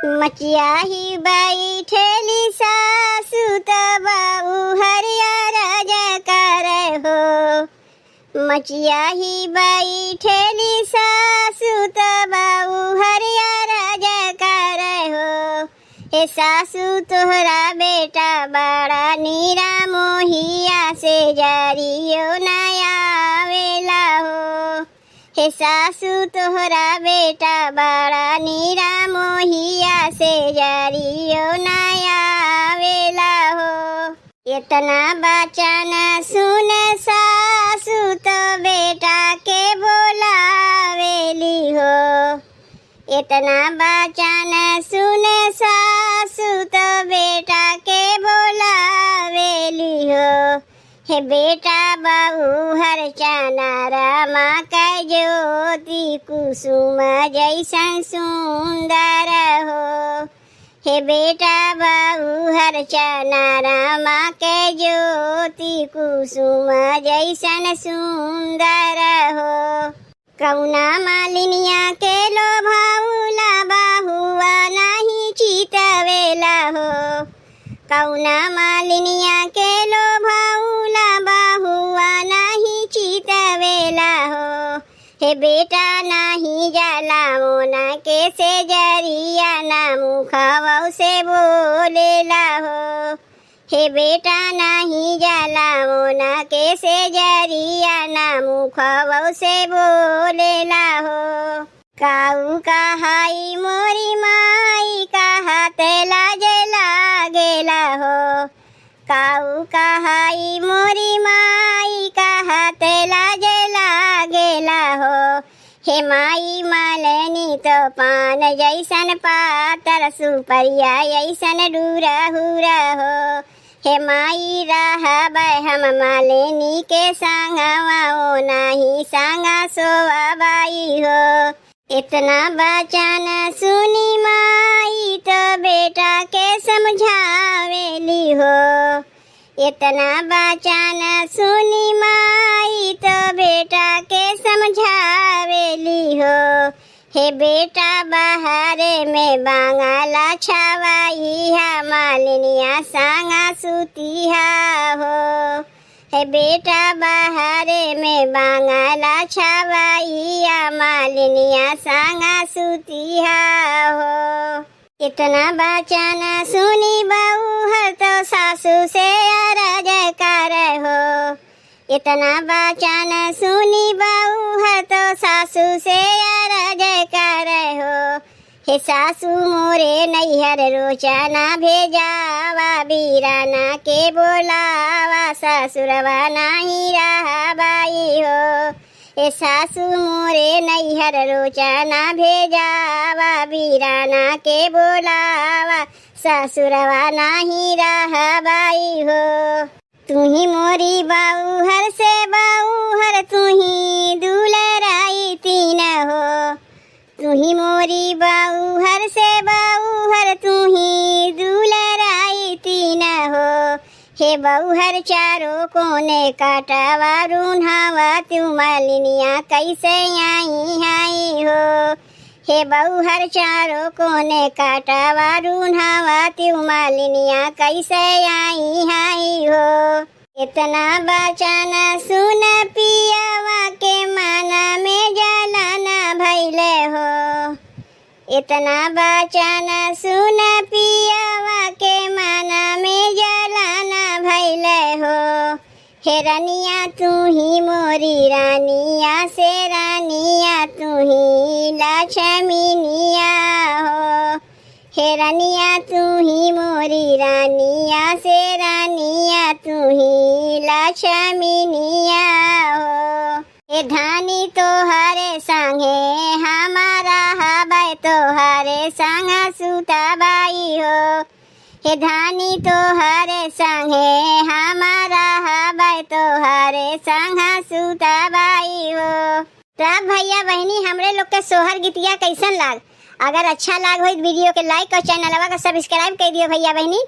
मचिया ही बैठेली सासु तबाऊ हरिया राजा कर हो। मचिया ही बैठेली सासु तबाऊ हरिया राजा कर हो। हे सासु तोहरा बेटा बड़ा नीरा मोहिया से जारियो नया वेला हो। हे सासु तोहरा बेटा बड़ा नीरा मोहिया से जारियो नया वेला हो। इतना बचन सुन सासु तो बेटा के बोलावेली हो। इतना बचन सुन सासु तो बेटा के बोलावेली हो। हे बेटा बहू हर चाना रामा का ज्योति कुसुम जैसन सुंदर हो। हे बेटा बहू हर चाना रामा के ज्योति कुसुम जैसन सुंदर हो। कौना मालिनिया के लोभाउला बाहुआ नहीं चितवेला हो। कौना मालिनिया के लोभाउला बाहुआ नहीं चितवेला हो। हे बेटा नहीं जाला मोना के से जरिया ना मुखवौ से बोलेला हो। हे बेटा नहीं जाला मोना के से जरिया ना मुखवौ से बोलेला हो। काऊ कहाई मोरी माई कहत लाजे लागेला हो। काऊ कहाई मोरी माई कहत लाजे लागेला हो। हे माई मालनी तो पान जैसन पातर सुपरिया ऐसन डूरा हुरा हो। हे माई रहबै हम मालिनी के संगवा ओ नाही संगा सोवाबाई हो। इतना बचन सुनी माई तो बेटा के समझावेली हो। इतना बचन सुनी माई तो बेटा के समझावेली हो। हे बेटा बहारे में बांगला छवाई हा मालिनिया संगा सुतिहा हो। हे बेटा बहारे में बांगला छवाइया मालिनिया संगा सुतिहा हो। इतना बचन सुनी बहू हर तो सासू से अरज कर हो। इतना बचन सुनी बहू हर तो सासू से अरज कर हो। हे सासू मोरे नैहर रोचना भेजावा बीराना के बोलावा ससुरवा नहीं रहबाई हो। हे सासू मोरे नैहर रोचना भेजावा बीराना के बोलावा ससुरवा नहीं रहबाई हो। तुही मोरी बाऊ हर से बाऊ हर तुही दुलराई तीन हो। तुही मोरी बाऊ हर से बाऊ हर तुही दुलराई तीन हो। हे बाऊ हर चारों कोने काटावा रून्हावा तू मालिनिया कैसे आई हाई हो। हे बाऊ हर चारों कोने काटावा रून्हावा तू मालिनिया कैसे आई हाई हो। इतना बचन सुन पियावा के माना में जलाना भैले हो। इतना बचन सुन पियावा के माना में जलाना भैले हो। हे रानिया तू ही मोरी रानिया से रानिया तू ही लक्ष्मीनिया हो। हे रानिया तू ही मोरी रानिया से रानिया तू ही लक्ष्मीनिया हो। हे धानी तोहरे संगे हमारा हबै तोहरे संग सुताबाई हो। हे धानी तोहरे संगे हमारा हबै तोहरे संग सुताबाई हो। तो अब भैया बहनी हमरे लोग के सोहर गीतिया कैसन लाग? अगर अच्छा लाग हो वीडियो के लाइक और चैनलवा का सब्सक्राइब कर दियो भैया बहनी।